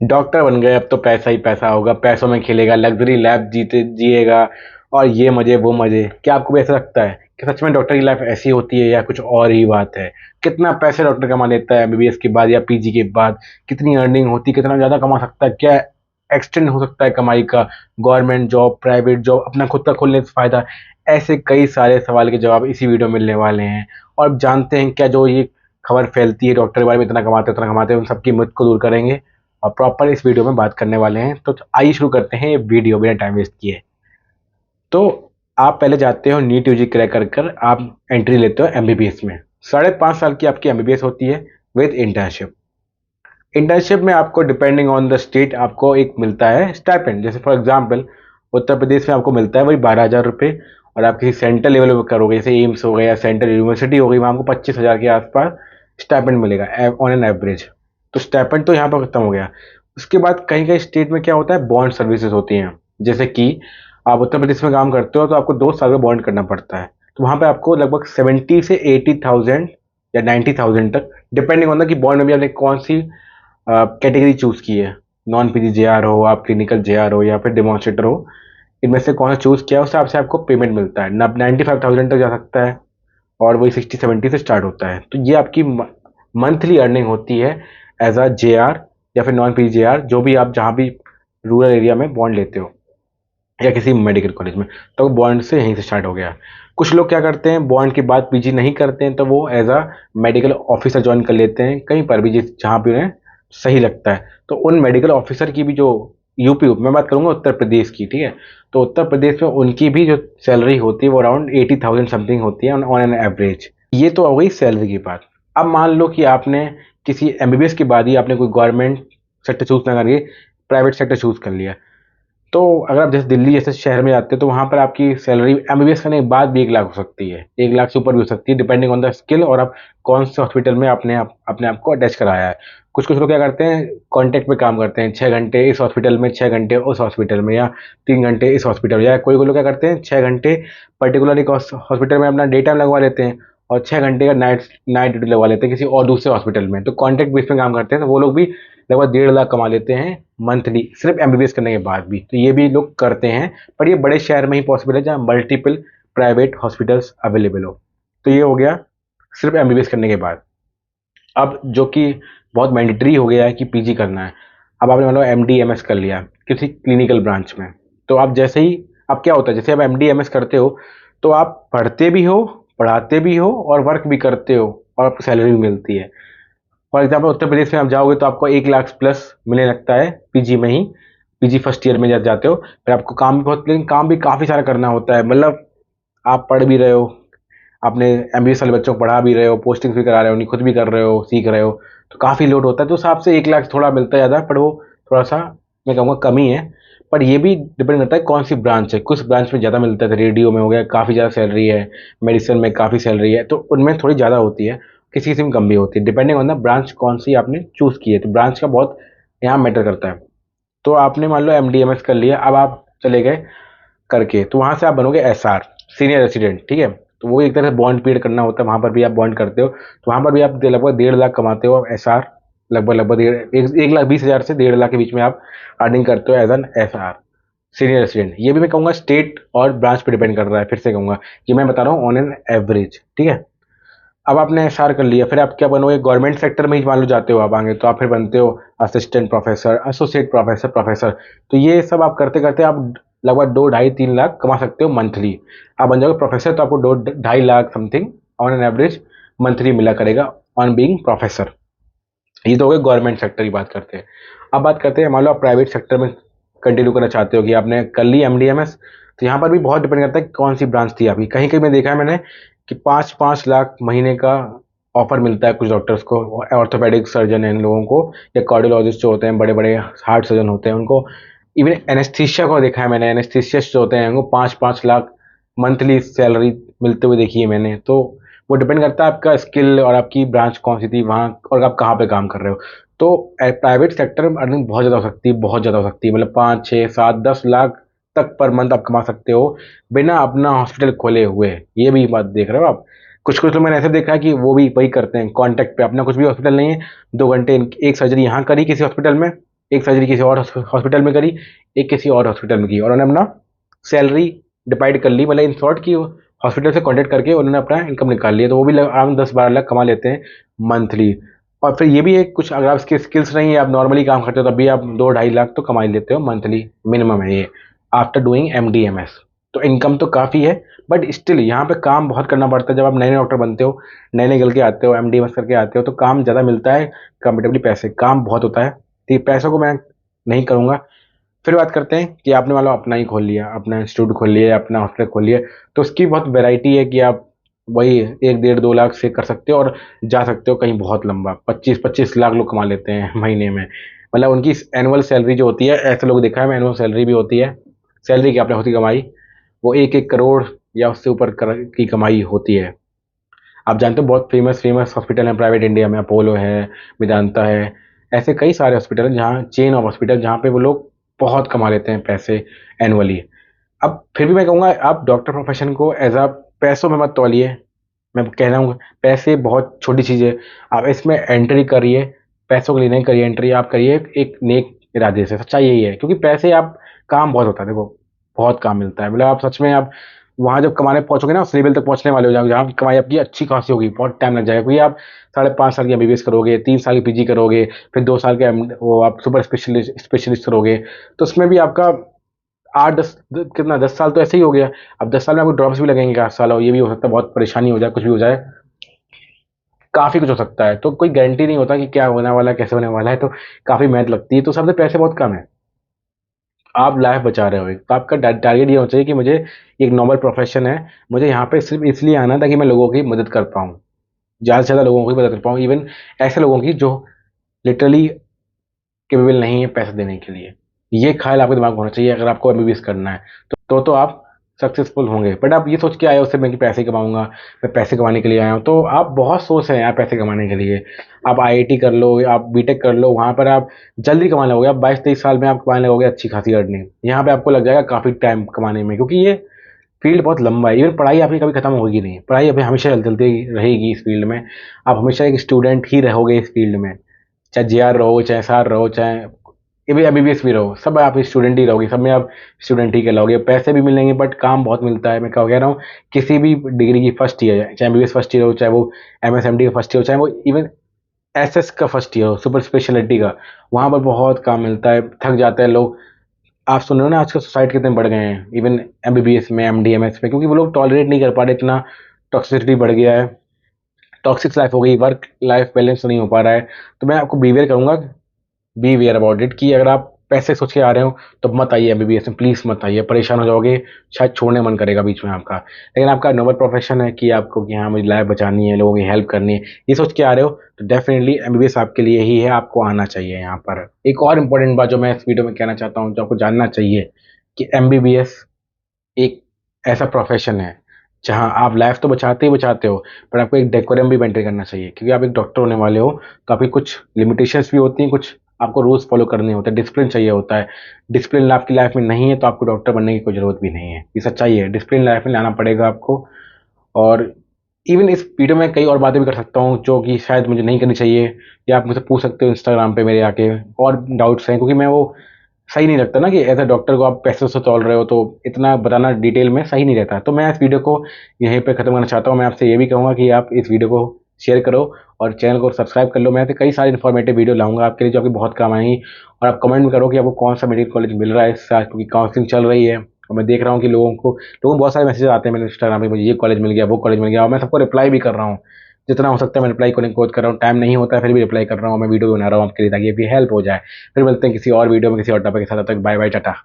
Doctor बन गए, अब तो पैसा ही पैसा होगा, पैसों में खेलेगा, लग्जरी लाइफ जीते जिएगा और ये मजे वो मजे। क्या आपको भी ऐसा लगता है कि सच में डॉक्टर की लाइफ ऐसी होती है या कुछ और ही बात है? कितना पैसे डॉक्टर कमा लेता है एमबीबीएस के बाद या पीजी के बाद? कितनी अर्निंग होती है, कितना ज़्यादा कमा सकता है, क्या एक्सटेंड हो सकता है कमाई का? गवर्नमेंट जॉब, प्राइवेट जॉब, अपना खुद का खोलने से फ़ायदा? ऐसे कई सारे सवाल के जवाब इसी वीडियो में मिलने वाले हैं। और अब जानते हैं क्या जो ये खबर फैलती है डॉक्टर के बारे में, इतना कमाते हैं, उन सबकी मिथ को दूर करेंगे और प्रॉपर इस वीडियो में बात करने वाले हैं। तो आइए शुरू करते हैं ये वीडियो बिना टाइम वेस्ट किए। तो आप पहले जाते हो नीट यूजी क्रैक कर आप एंट्री लेते हो एमबीबीएस में। 5.5 साल की आपकी एमबीबीएस होती है विद इंटर्नशिप। इंटर्नशिप में आपको डिपेंडिंग ऑन द स्टेट आपको एक मिलता है स्टाइपेंड। जैसे फॉर एग्जांपल उत्तर प्रदेश में आपको मिलता है वही 12,000 रुपये, और आप किसी सेंट्रल लेवल पर करोगे जैसे एम्स हो गया या सेंट्रल यूनिवर्सिटी हो गई, वहाँ आपको 25,000 के आसपास स्टाइपेंड मिलेगा ऑन एन एवरेज। तो स्टाइपेंड तो यहाँ पर खत्म हो गया। उसके बाद कहीं कहीं स्टेट में क्या होता है, बॉन्ड सर्विसेज होती हैं। जैसे कि आप उत्तर प्रदेश में काम करते हो तो आपको 2 साल का बॉन्ड करना पड़ता है। तो वहाँ पे आपको लगभग 70 से 80,000 या 90,000 तक, डिपेंडिंग ऑन द कि बॉन्ड में भी आपने कौन सी कैटेगरी चूज की है। नॉन पीजी जेआर हो, आप क्लिनिकल जेआर हो या फिर डेमोन्स्ट्रेटर हो, इनमें से कौन सा चूज किया उस हिसाब से आपको पेमेंट मिलता है। 95,000 तक जा सकता है और वही 60-70 से स्टार्ट होता है। तो ये आपकी मंथली अर्निंग होती है एज अ जेआर या फिर नॉन पीजी जेआर, जो भी आप जहाँ भी रूरल एरिया में बॉन्ड लेते हो या किसी मेडिकल कॉलेज में। तो बॉन्ड से यहीं से स्टार्ट हो गया। कुछ लोग क्या करते हैं, बॉन्ड के बाद पीजी नहीं करते हैं तो वो as a medical officer join कर लेते हैं कहीं पर भी, जिस जहाँ भी उन्हें सही लगता है। तो उन मेडिकल ऑफिसर की भी जो यूपी, मैं बात करूंगा उत्तर प्रदेश की, ठीक है। तो उत्तर प्रदेश में उनकी भी जो सैलरी होती है वो अराउंड 80,000 समथिंग होती है ऑन एन एवरेज। ये तो हो गई सैलरी की बात। अब मान लो कि आपने किसी एमबीबीएस के बाद ही आपने कोई गवर्नमेंट सेक्टर चूज ना करके प्राइवेट सेक्टर चूज कर लिया। तो अगर आप जैसे दिल्ली जैसे शहर में जाते हो तो वहाँ पर आपकी सैलरी एमबीबीएस करने के बाद भी 1 लाख हो सकती है, 1 लाख से ऊपर भी हो सकती है, डिपेंडिंग ऑन द स्किल और आप कौन से हॉस्पिटल में अपने आप को अटैच कराया है। कुछ कुछ लोग क्या करते हैं, कॉन्ट्रैक्ट पे काम करते हैं, 6 घंटे इस हॉस्पिटल में, 6 घंटे उस हॉस्पिटल में, या 3 घंटे इस हॉस्पिटल में। या कोई कोई लोग क्या करते हैं, 6 घंटे पर्टिकुलर एक हॉस्पिटल में अपना डे टाइम लगवा लेते हैं और 6 घंटे का नाइट नाइट ड्यूटी लगवा लेते हैं किसी और दूसरे हॉस्पिटल में। तो कॉन्ट्रैक्ट बेस पे काम करते हैं, तो वो लोग भी लगभग 1.5 लाख कमा लेते हैं मंथली सिर्फ एमबीबीएस करने के बाद भी। तो ये भी लोग करते हैं, पर ये बड़े शहर में ही पॉसिबल है जहाँ मल्टीपल प्राइवेट हॉस्पिटल्स अवेलेबल हो। तो ये हो गया सिर्फ एमबीबीएस करने के बाद। अब जो कि बहुत मैंडेटरी हो गया है कि पीजी करना है। अब आपने मान लो एमडी एमएस कर लिया किसी क्लिनिकल ब्रांच में, तो आप जैसे ही, अब क्या होता है, जैसे आप एमडी एमएस करते हो तो आप पढ़ते भी हो, पढ़ाते भी हो और वर्क भी करते हो और आपको सैलरी भी मिलती है। फॉर एग्जाम्पल उत्तर प्रदेश में आप जाओगे तो आपको 1 लाख प्लस मिलने लगता है पीजी में ही। पीजी फर्स्ट ईयर में जब जाते हो फिर आपको काम भी बहुत, लेकिन काम भी काफ़ी सारा करना होता है। मतलब आप पढ़ भी रहे हो, अपने एमबीबीएस वाले बच्चों को पढ़ा भी रहे हो, पोस्टिंग भी करा रहे हो, नहीं खुद भी कर रहे हो, सीख रहे हो, तो काफ़ी लोड होता है। तो उस हिसाब से 1 लाख थोड़ा मिलता है ज़्यादा, पर वो थोड़ा सा मैं कहूँगा कमी है। पर ये भी डिपेंड करता है कौन सी ब्रांच है। कुछ ब्रांच में ज़्यादा मिलता है, रेडियो में हो गया काफ़ी ज़्यादा सैलरी है, मेडिसिन में काफ़ी सैलरी है, तो उनमें थोड़ी ज़्यादा होती है, किसी किसी में कम भी होती है, डिपेंडिंग ऑन द ब्रांच कौन सी आपने चूज़ की है। तो ब्रांच का बहुत यहाँ मैटर करता है। तो आपने मान लो एम डी एम एस कर लिया, अब आप चले गए करके, तो वहाँ से आप बनोगे एस आर, सीनियर रेसिडेंट, ठीक है। तो वो एक तरह से बॉन्ड पीरियड करना होता है, वहाँ पर भी आप बॉन्ड करते हो, तो वहाँ पर भी आप लगभग 1.5 लाख कमाते हो एस आर। लगभग लगभग 1,20,000 से 1.5 लाख के बीच में आप अर्निंग करते हो as an S R, senior resident. ये भी मैं कहूँगा स्टेट और ब्रांच पे डिपेंड कर रहा है, फिर से कहूँगा कि मैं बता रहा हूँ ऑन एन एवरेज, ठीक है। अब आपने एस आर कर लिया, फिर आप क्या बनोगे, गवर्नमेंट सेक्टर में ही मान लो जाते हो आप आगे, तो आप फिर बनते हो assistant professor, associate professor, professor. तो ये सब आप करते करते आप लगभग 2 ढाई 3 लाख कमा सकते हो मंथली। आप बन जाओगे प्रोफेसर तो आपको 2 ढाई lakh something on an average monthly मिला करेगा ऑन बीइंग प्रोफेसर। ये तो हो गए गवर्नमेंट सेक्टर की बात करते हैं। अब बात करते हैं, मान लो आप प्राइवेट सेक्टर में कंटिन्यू करना चाहते हो कि आपने कर ली एमडीएमएस, तो यहाँ पर भी बहुत डिपेंड करता है कि कौन सी ब्रांच थी आपकी। कहीं कहीं में देखा है मैंने कि 5-5 लाख महीने का ऑफर मिलता है कुछ डॉक्टर्स को, ऑर्थोपेडिक सर्जन है इन लोगों को, या कार्डियोलॉजिस्ट जो होते हैं, बड़े बड़े हार्ट सर्जन होते हैं उनको। इवन एनेस्थीसिया को देखा है मैंने, एनेस्थीसियस्ट जो होते हैं उनको 5-5 लाख मंथली सैलरी मिलते हुए देखी है मैंने। तो वो डिपेंड करता है आपका स्किल और आपकी ब्रांच कौन सी थी वहाँ, और आप कहाँ पे काम कर रहे हो। तो प्राइवेट सेक्टर में अर्निंग बहुत ज़्यादा हो सकती है, बहुत ज़्यादा हो सकती है, मतलब 5 6 7 10 लाख तक पर मंथ आप कमा सकते हो बिना अपना हॉस्पिटल खोले हुए। ये भी बात देख रहे हो आप। कुछ कुछ लोग मैंने ऐसे देखा है कि वो भी वही करते हैं, कॉन्टैक्ट पे, अपना कुछ भी हॉस्पिटल नहीं है, 2 घंटे एक सर्जरी यहाँ करी किसी हॉस्पिटल में, एक सर्जरी किसी और हॉस्पिटल में करी, एक किसी और हॉस्पिटल में की, और उन्होंने अपना सैलरी डिवाइड कर ली, मतलब इन शॉर्ट की हॉस्पिटल से कॉन्टेक्ट करके उन्होंने अपना इनकम निकाल लिया। तो वो भी आराम 10-12 लाख कमा लेते हैं मंथली। और फिर ये भी है कुछ, अगर आप इसकी स्किल्स नहीं है, आप नॉर्मली काम करते हो, तब भी आप 2-2.5 लाख तो कमा ही लेते हो मंथली, मिनिमम है ये, आफ्टर डूइंग MD MS। तो इनकम तो काफ़ी है, बट स्टिल यहाँ पे काम बहुत करना पड़ता है। जब आप नए नए डॉक्टर बनते हो, नए नए निकल के आते हो, MD MS करके आते हो, तो काम ज़्यादा मिलता है कंपेरेटिवली, पैसे काम बहुत होता है। तो ये पैसों को मैं नहीं करूँगा। फिर बात करते हैं कि आपने मान लो अपना ही खोल लिया, अपना इंस्टीट्यूट खोल लिया, अपना हॉस्पिटल खोल लिया, तो उसकी बहुत वैरायटी है कि आप वही 1-1.5-2 लाख से कर सकते हो, और जा सकते हो कहीं बहुत लंबा, 25-25 लाख लोग कमा लेते हैं महीने में। मतलब उनकी एनुअल सैलरी जो होती है, ऐसे लोग देखा है मैं, एनुअल सैलरी भी होती है, सैलरी की आपने होती कमाई, वो 1-1 करोड़ या उससे ऊपर की कमाई होती है। आप जानते हो बहुत फेमस फेमस हॉस्पिटल हैं प्राइवेट इंडिया में, अपोलो है, वेदांता है, ऐसे कई सारे हॉस्पिटल हैं जहाँ चेन ऑफ हॉस्पिटल, जहाँ पे वो लोग बहुत कमा लेते हैं पैसे एनुअली। अब फिर भी मैं कहूँगा आप डॉक्टर प्रोफेशन को एज अ पैसों में मत तौलिए। मैं कह रहा हूँ पैसे बहुत छोटी चीज़ है, आप इसमें एंट्री करिए, पैसों के लिए नहीं करिए एंट्री, आप करिए एक नेक इरादे से। सच्चाई यही है, क्योंकि पैसे आप काम बहुत होता है, देखो बहुत काम मिलता है। मतलब आप सच में आप वहाँ जब कमाने पहुंचोगे ना, उस लेवल तक पहुंचने वाले हो जाओगे जहाँ की कमाई आपकी अच्छी खासी होगी, बहुत टाइम लग जाएगा, क्योंकि आप 5.5 साल की MBBS करोगे, 3 साल की PG करोगे, फिर 2 साल के वो आप सुपर स्पेशलिस्ट करोगे, तो उसमें भी आपका 8-10 कितना 10 साल तो ऐसे ही हो गया। अब 10 साल में आपको ड्रॉप्स भी लगेंगे, 8 साल हो, ये भी हो सकता है, बहुत परेशानी हो जाए, कुछ भी हो जाए, काफ़ी कुछ हो सकता है। तो कोई गारंटी नहीं होता कि क्या होने वाला है, कैसे होने वाला है, तो काफ़ी मेहनत लगती है। तो सबसे पैसे बहुत कम है, आप लाइफ बचा रहे हो एक, तो आपका टारगेट ये होना चाहिए कि मुझे एक नॉर्मल प्रोफेशन है, मुझे यहाँ पे सिर्फ इसलिए आना है ताकि मैं लोगों की मदद कर पाऊँ, ज़्यादा से ज़्यादा लोगों की मदद कर पाऊँ, इवन ऐसे लोगों की जो लिटरली केपेबल नहीं है पैसे देने के लिए। ये ख्याल आपके दिमाग में होना चाहिए अगर आपको MBBS करना है, तो आप सक्सेसफुल होंगे। बट आप ये सोच के आए हो सिर्फ मैं कि पैसे कमाऊंगा, मैं पैसे कमाने के लिए आया हूँ, तो आप बहुत सोच रहे हैं यार पैसे कमाने के लिए। आप IIT कर लो, आप B.Tech कर लो, वहाँ पर आप जल्दी कमाने लगोगे, आप 22-23 साल में आप कमाने लगोगे अच्छी खासी अर्निंग। यहाँ पे आपको लग जाएगा काफ़ी टाइम कमाने में, क्योंकि ये फील्ड बहुत लंबा है। इवन पढ़ाई आपकी कभी खत्म होगी नहीं, पढ़ाई अभी हमेशा चलती रहेगी इस फील्ड में, आप हमेशा एक स्टूडेंट ही रहोगे इस फील्ड में, चाहे JR रहो, चाहे SR रहो, चाहे ये भी MBBS भी रहो, सब आप स्टूडेंट ही रहोगे, सब में आप स्टूडेंट ही कहलाओगे। पैसे भी मिलेंगे बट काम बहुत मिलता है। मैं क्या कह रहा हूँ, किसी भी डिग्री की फर्स्ट ईयर, चाहे MBBS फर्स्ट ईयर हो, चाहे वो MSMD का फर्स्ट ईयर हो, चाहे वो इवन SS का फर्स्ट ईयर हो, सुपर स्पेशलिटी का, वहाँ पर बहुत काम मिलता है, थक जाते हैं लोग। आप सुन रहे हो ना आजकल सुसाइड कितने बढ़ गए हैं, इवन MBBS में, MD MS में, क्योंकि वो लोग टॉलरेट नहीं कर पा रहे, इतना टॉक्सिसिटी बढ़ गया है, टॉक्सिक लाइफ हो गई, वर्क लाइफ बैलेंस नहीं हो पा रहा है। तो मैं आपको बीवेयर करूंगा, बी वेयर अबाउट इट, कि अगर आप पैसे सोच के आ रहे हो तो मत आइए MBBS में, प्लीज़ मत आइए, परेशान हो जाओगे, शायद छोड़ने मन करेगा बीच में आपका। लेकिन आपका नोबल प्रोफेशन है कि आपको कि हाँ मुझे लाइफ बचानी है, लोगों की हेल्प करनी है, ये सोच के आ रहे हो, तो डेफिनेटली MBBS आपके लिए ही है, आपको आना चाहिए यहाँ पर। एक और इम्पोर्टेंट बात जो मैं इस वीडियो में कहना चाहता हूँ, जो आपको जानना चाहिए, कि MBBS एक ऐसा प्रोफेशन है जहाँ आप लाइफ तो बचाते ही बचाते हो, पर आपको एक डेकोरम भी मेंटेन करना चाहिए, क्योंकि आप एक डॉक्टर होने वाले हो, तो आपकी कुछ लिमिटेशंस भी होती हैं, कुछ आपको रूल्स फॉलो करने होते हैं, डिसिप्लिन चाहिए होता है। डिसिप्लिन आपकी लाइफ में नहीं है तो आपको डॉक्टर बनने की कोई ज़रूरत भी नहीं है, ये सच्चाई है, डिसिप्लिन लाइफ में लाना पड़ेगा आपको। और इवन इस वीडियो में कई और बातें भी कर सकता हूँ जो कि शायद मुझे नहीं करनी चाहिए, या आप मुझसे पूछ सकते हो इंस्टाग्राम पे मेरे आके, और डाउट्स हैं, क्योंकि मैं वो सही नहीं लगता ना कि एज अ डॉक्टर को आप पैसे से तौल रहे हो, तो इतना बताना डिटेल में सही नहीं रहता। तो मैं इस वीडियो को यहीं पे ख़त्म करना चाहता हूँ। मैं आपसे ये भी कहूँगा कि आप इस वीडियो को शेयर करो और चैनल को सब्सक्राइब कर लो। मैं ऐसे कई सारे इन्फॉर्मेटिव वीडियो लाऊंगा आपके लिए जो आपकी बहुत काम आएंगी। और आप कमेंट भी करो कि आपको कौन सा मेडिकल कॉलेज मिल रहा है इस साल, क्योंकि काउंसलिंग चल रही है, और मैं देख रहा हूँ कि लोगों को बहुत सारे मैसेज आते हैं मेरे इंस्टाग्राम पे, मुझे ये कॉलेज मिल गया, वो कॉलेज मिल गया, और मैं सबको रिप्लाई भी कर रहा हूँ, जितना हो सकता है मैं रिप्लाई करने की कोशिश कर रहा हूँ। टाइम नहीं होता है फिर भी रिप्लाई कर रहा हूँ, मैं वीडियो बना रहा हूँ आपके लिए ताकि आपकी हेल्प हो जाए। फिर मिलते हैं किसी और वीडियो में किसी और टॉपिक के साथ, तब तक बाय बाय, टाटा।